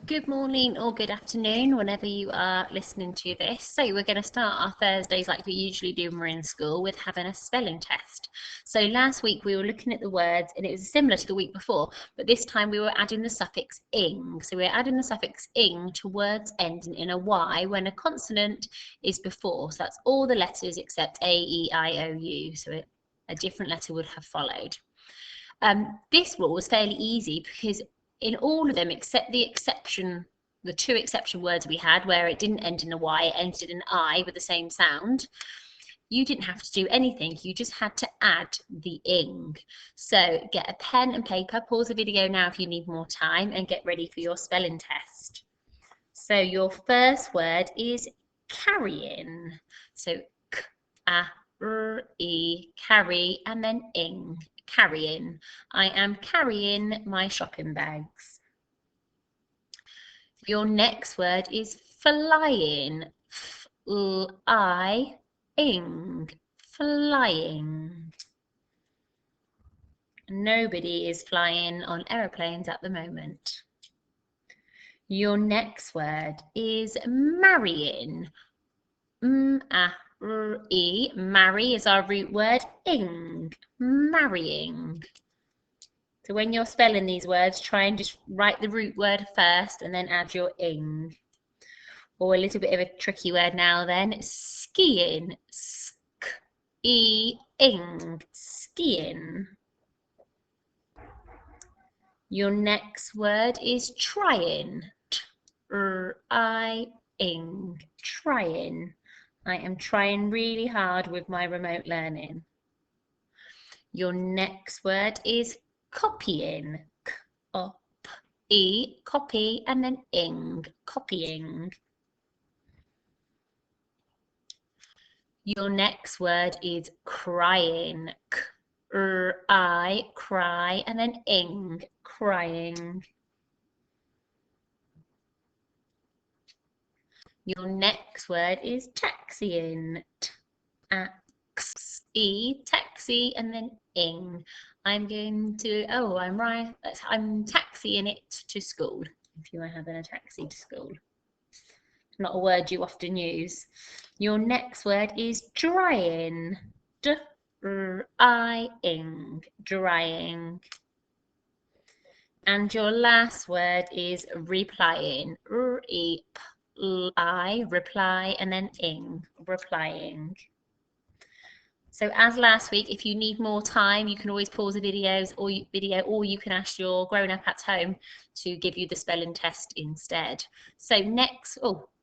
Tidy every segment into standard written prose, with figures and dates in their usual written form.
Good morning or good afternoon, whenever you are listening to this. So we're going to start our Thursdays like we usually do when we're in school with having a spelling test. So last week we were looking at the words and it was similar to the week before, but this time we were adding the suffix ing. So we're adding the suffix ing to words ending in a Y when a consonant is before. So that's all the letters except A, E, I, O, U. So a different letter would have followed. This rule was fairly easy because in all of them, except the two exception words we had where it didn't end in a Y, it ended in an I with the same sound, you didn't have to do anything. You just had to add the ing. So get a pen and paper, pause the video now if you need more time, and get ready for your spelling test. So your first word is carrying. So k, a, r, e, carry, and then ing. Carrying. I am carrying my shopping bags. Your next word is flying. Flying. Flying. Nobody is flying on aeroplanes at the moment. Your next word is marrying. Marry is our root word. Ing. Marrying. So when you're spelling these words, try and just write the root word first and then add your ing. Or a little bit of a tricky word now then. Skiing. Sk-e-ing. Skiing. Your next word is trying. Trying. Trying. I am trying really hard with my remote learning. Your next word is copying. Copy, and then ing. Copying. Your next word is crying. Cry, and then ing. Crying. Your next word is taxiing. Taxi, and then ing. I'm going to, I'm taxiing it to school, if you are having a taxi to school. Not a word you often use. Your next word is drying. Drying. Drying. And your last word is replying. Reply, and then ing. Replying. So as last week, if you need more time, you can always pause the video, or you can ask your grown-up at home to give you the spelling test instead. So next,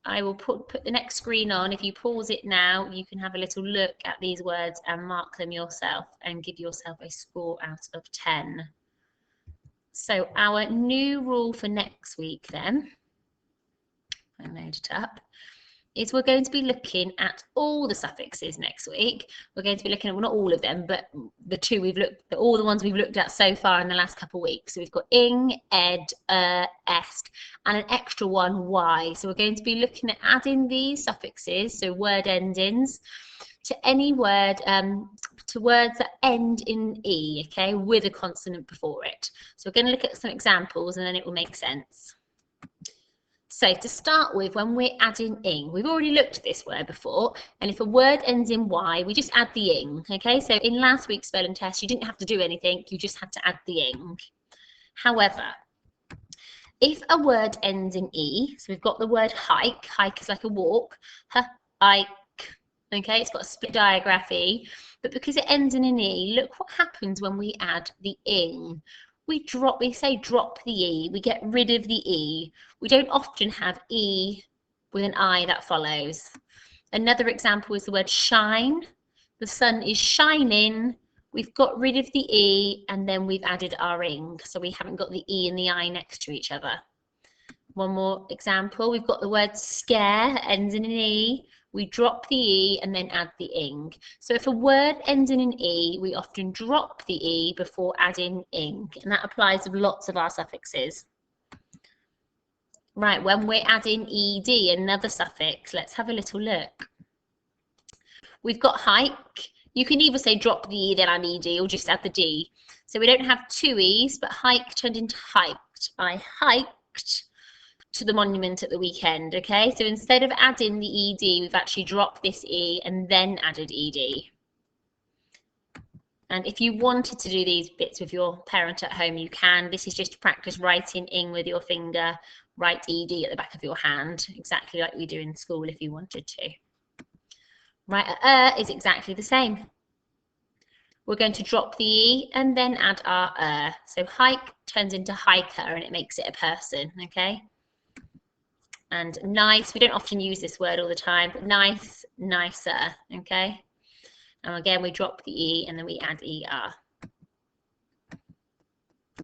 I will put the next screen on. If you pause it now, you can have a little look at these words and mark them yourself and give yourself a score out of 10. So our new rule for next week then, I load it up, is we're going to be looking at all the suffixes next week. We're going to be looking at, well, not all of them, but all the ones we've looked at so far in the last couple of weeks. So we've got ing, ed, est, and an extra one, y. So we're going to be looking at adding these suffixes, so word endings, to any word, to words that end in e, okay, with a consonant before it. So we're going to look at some examples and then it will make sense. So to start with, when we're adding ing, we've already looked at this word before, and if a word ends in y, we just add the ing, okay? So in last week's spelling test, you didn't have to do anything, you just had to add the ing. However, if a word ends in e, so we've got the word hike is like a walk, hike, okay? It's got a split diagraphy, but because it ends in an e, look what happens when we add the ing. We say drop the E, we get rid of the E. We don't often have E with an I that follows. Another example is the word shine. The sun is shining. We've got rid of the E and then we've added our ing. So we haven't got the E and the I next to each other. One more example, we've got the word scare, ends in an E. We drop the E and then add the ing. So if a word ends in an E, we often drop the E before adding ing. And that applies to lots of our suffixes. Right, when we're adding ed, another suffix, let's have a little look. We've got hike. You can either say drop the E, then add ed, or just add the D. So we don't have two E's, but hike turned into hiked. I hiked to the monument at the weekend, okay? So instead of adding the ED, we've actually dropped this E and then added ED. And if you wanted to do these bits with your parent at home, you can. This is just to practice writing ing with your finger, write ED at the back of your hand, exactly like we do in school if you wanted to. Right, is exactly the same. We're going to drop the E and then add our So hike turns into hiker and it makes it a person, okay? And nice, we don't often use this word all the time, but nice, nicer, okay? And again, we drop the E and then we add ER.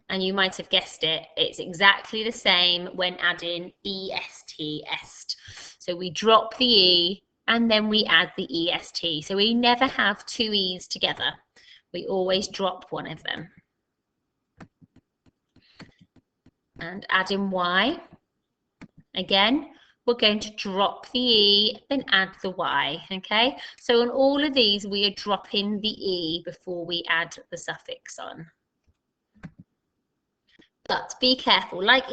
And you might have guessed it, it's exactly the same when adding EST, est. So we drop the E and then we add the EST. So we never have two E's together. We always drop one of them. And add in Y. Again, we're going to drop the E, then add the Y, okay? So on all of these, we are dropping the E before we add the suffix on. But be careful, like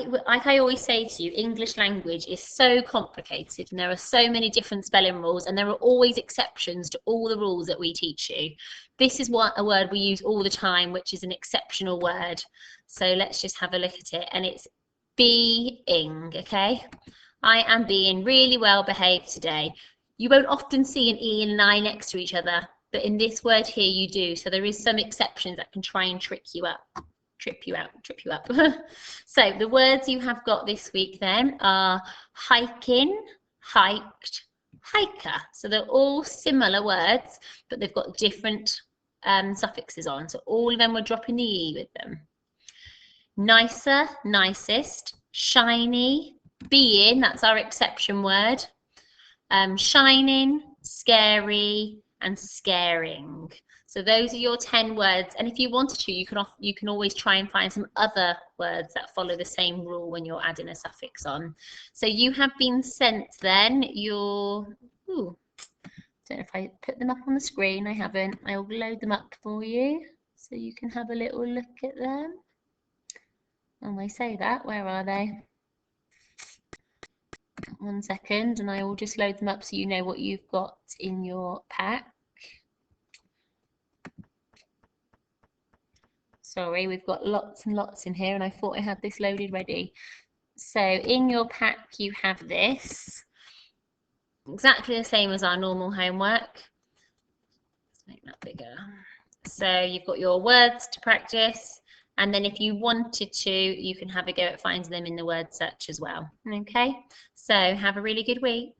I always say to you, English language is so complicated and there are so many different spelling rules and there are always exceptions to all the rules that we teach you. This is a word we use all the time, which is an exceptional word. So let's just have a look at it, and it's being, okay? I am being really well behaved today. You won't often see an E and an I next to each other, but in this word here you do. So there is some exceptions that can try and trip you up. Trip you up. So the words you have got this week then are hiking, hiked, hiker. So they're all similar words, but they've got different suffixes on. So all of them we're dropping the E with them. Nicer, nicest, shiny, being, that's our exception word. Shining, scary, and scaring. So those are your 10 words, and if you wanted to, you can always try and find some other words that follow the same rule when you're adding a suffix on. So you have been sent then your, don't know if I put them up on the screen, I haven't. I'll load them up for you so you can have a little look at them. And I say that, where are they? 1 second, and I will just load them up so you know what you've got in your pack. Sorry, we've got lots and lots in here and I thought I had this loaded ready. So in your pack you have this, exactly the same as our normal homework. Let's make that bigger. So you've got your words to practice, and then if you wanted to, you can have a go at finding them in the word search as well. Okay, so have a really good week.